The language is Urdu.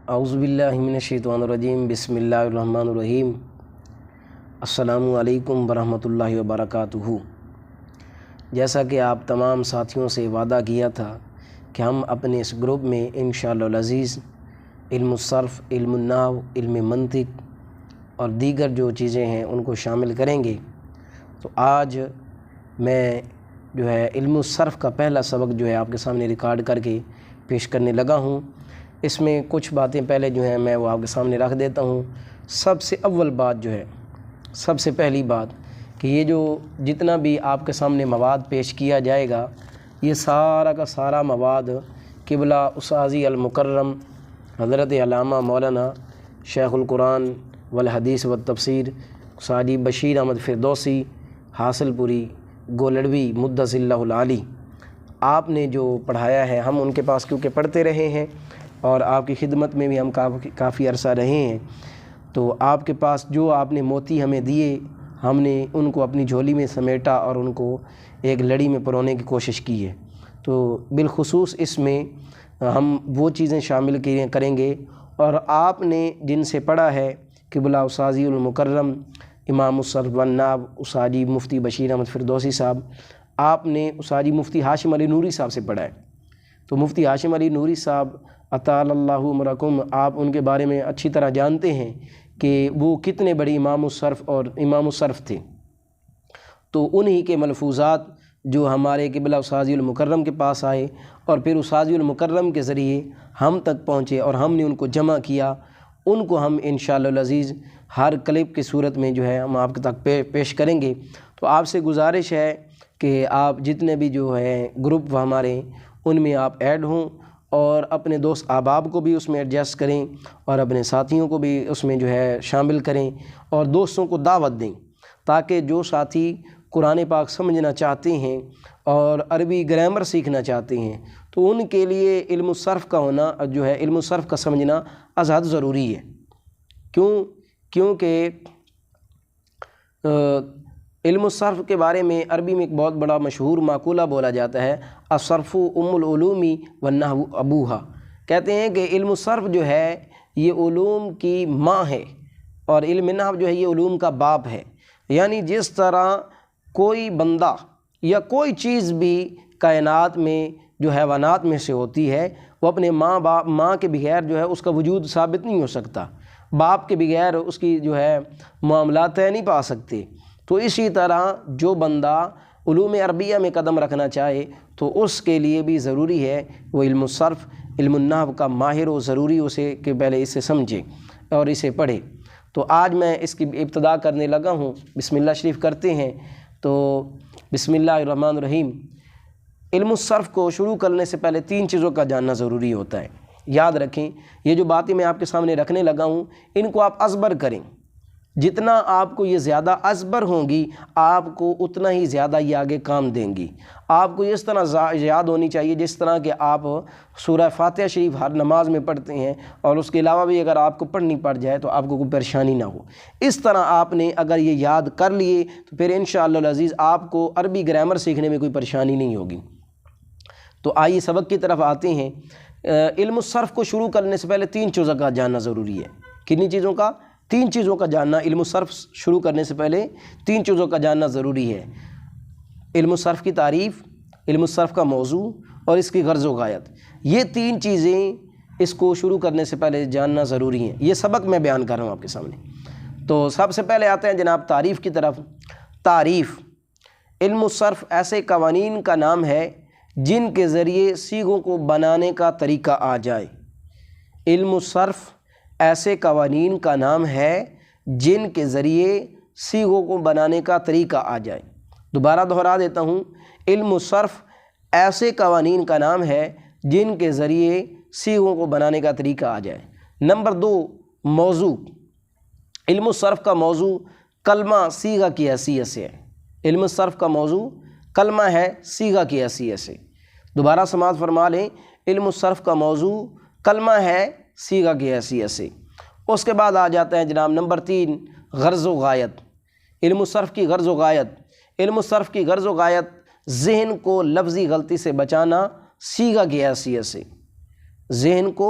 اعوذ باللہ من الشیطان الرجیم بسم اللہ الرحمن الرحیم السلام علیکم ورحمۃ اللہ وبرکاتہ۔ جیسا کہ آپ تمام ساتھیوں سے وعدہ کیا تھا کہ ہم اپنے اس گروپ میں انشاءاللہ العزیز علم الصرف، علم النحو، علم منطق اور دیگر جو چیزیں ہیں ان کو شامل کریں گے، تو آج میں جو ہے علم الصرف کا پہلا سبق جو ہے آپ کے سامنے ریکارڈ کر کے پیش کرنے لگا ہوں۔ اس میں کچھ باتیں پہلے جو ہیں میں وہ آپ کے سامنے رکھ دیتا ہوں۔ سب سے اول بات جو ہے، سب سے پہلی بات کہ یہ جو جتنا بھی آپ کے سامنے مواد پیش کیا جائے گا، یہ سارا کا سارا مواد قبلہ استاذی المکرم حضرت علامہ مولانا شیخ القرآن والحدیث والتفسیر قاضی بشیر احمد فردوسی حاصل پوری گولڑوی مدث اللہ العالی آپ نے جو پڑھایا ہے، ہم ان کے پاس کیونکہ پڑھتے رہے ہیں اور آپ کی خدمت میں بھی ہم کافی عرصہ رہے ہیں، تو آپ کے پاس جو آپ نے موتی ہمیں دیے، ہم نے ان کو اپنی جھولی میں سمیٹا اور ان کو ایک لڑی میں پرونے کی کوشش کی ہے۔ تو بالخصوص اس میں ہم وہ چیزیں شامل کریں گے، اور آپ نے جن سے پڑھا ہے قبلہ استاذی المکرم امام الصرف والنحو استاذی مفتی بشیر احمد فردوسی صاحب، آپ نے استاذی مفتی ہاشم علی نوری صاحب سے پڑھا ہے۔ تو مفتی ہاشم علی نوری صاحب اطال اللہ عمرکم، آپ ان کے بارے میں اچھی طرح جانتے ہیں کہ وہ کتنے بڑے امام الصرف اور امام الصرف تھے۔ تو انہی کے ملفوظات جو ہمارے قبلہ استاذی المکرم کے پاس آئے اور پھر استاذی المکرم کے ذریعے ہم تک پہنچے اور ہم نے ان کو جمع کیا، ان کو ہم انشاءاللہ العزیز ہر کلپ کی صورت میں جو ہے ہم آپ کے تک پیش کریں گے۔ تو آپ سے گزارش ہے کہ آپ جتنے بھی جو ہے گروپ ہمارے ان میں آپ ایڈ ہوں اور اپنے دوست احباب کو بھی اس میں ایڈجسٹ کریں اور اپنے ساتھیوں کو بھی اس میں جو ہے شامل کریں اور دوستوں کو دعوت دیں، تاکہ جو ساتھی قرآن پاک سمجھنا چاہتے ہیں اور عربی گرامر سیکھنا چاہتے ہیں، تو ان کے لیے علم الصرف کا ہونا جو ہے، علم الصرف کا سمجھنا از حد ضروری ہے۔ کیونکہ علم الصرف کے بارے میں عربی میں ایک بہت بڑا مشہور مقولہ بولا جاتا ہے، الصرف ام العلوم والنحو ابوہا۔ کہتے ہیں کہ علم الصرف جو ہے یہ علوم کی ماں ہے اور علم نحو جو ہے یہ علوم کا باپ ہے۔ یعنی جس طرح کوئی بندہ یا کوئی چیز بھی کائنات میں جو حیوانات میں سے ہوتی ہے، وہ اپنے ماں کے بغیر جو ہے اس کا وجود ثابت نہیں ہو سکتا، باپ کے بغیر اس کی جو ہے معاملات طے نہیں پا سکتے۔ تو اسی طرح جو بندہ علوم عربیہ میں قدم رکھنا چاہے تو اس کے لیے بھی ضروری ہے وہ علم الصرف، علم النحو کا ماہر و ضروری اسے کہ پہلے اسے سمجھے اور اسے پڑھے۔ تو آج میں اس کی ابتدا کرنے لگا ہوں، بسم اللہ شریف کرتے ہیں۔ تو بسم اللہ الرحمن الرحیم۔ علم الصرف کو شروع کرنے سے پہلے 3 چیزوں کا جاننا ضروری ہوتا ہے۔ یاد رکھیں، یہ جو باتیں میں آپ کے سامنے رکھنے لگا ہوں ان کو آپ ازبر کریں۔ جتنا آپ کو یہ زیادہ ازبر ہوں گی، آپ کو اتنا ہی زیادہ یہ آگے کام دیں گی۔ آپ کو اس طرح یاد ہونی چاہیے جس طرح کہ آپ سورہ فاتحہ شریف ہر نماز میں پڑھتے ہیں، اور اس کے علاوہ بھی اگر آپ کو پڑھنی پڑ جائے تو آپ کو کوئی پریشانی نہ ہو۔ اس طرح آپ نے اگر یہ یاد کر لیے تو پھر انشاءاللہ العزیز آپ کو عربی گرامر سیکھنے میں کوئی پریشانی نہیں ہوگی۔ تو آئیے سبق کی طرف آتے ہیں۔ علم الصرف کو شروع کرنے سے پہلے 3 چیزوں کا جاننا ضروری ہے۔ کتنی چیزوں کا؟ 3 چیزوں کا جاننا علم الصرف شروع کرنے سے پہلے 3 چیزوں کا جاننا ضروری ہے۔ علم الصرف کی تعریف، علم الصرف کا موضوع اور اس کی غرض و غایت، یہ 3 چیزیں اس کو شروع کرنے سے پہلے جاننا ضروری ہیں۔ یہ سبق میں بیان کر رہا ہوں آپ کے سامنے۔ تو سب سے پہلے آتے ہیں جناب تعریف کی طرف۔ تعریف: علم الصرف ایسے قوانین کا نام ہے جن کے ذریعے صیغوں کو بنانے کا طریقہ آ جائے۔ علم الصرف ایسے قوانین کا نام ہے جن کے ذریعے صیغوں کو بنانے کا طریقہ آ جائے۔ دوبارہ دہرا دیتا ہوں، علم الصرف ایسے قوانین کا نام ہے جن کے ذریعے صیغوں کو بنانے کا طریقہ آ جائے۔ نمبر 2، موضوع: علم الصرف کا موضوع کلمہ صیغہ کی حیثیت سے ہے۔ علم الصرف کا موضوع کلمہ ہے صیغہ کی حیثیت سے۔ دوبارہ سماعت فرما لیں، علم الصرف کا موضوع کلمہ ہے صیغہ کی حیثیت سے۔ اس کے بعد آ جاتا ہے جناب نمبر 3، غرض و غایت۔ علم الصرف کی غرض و غایت: علم الصرف کی غرض و غایت ذہن کو لفظی غلطی سے بچانا صیغہ کی حیثیت سے۔ ذہن کو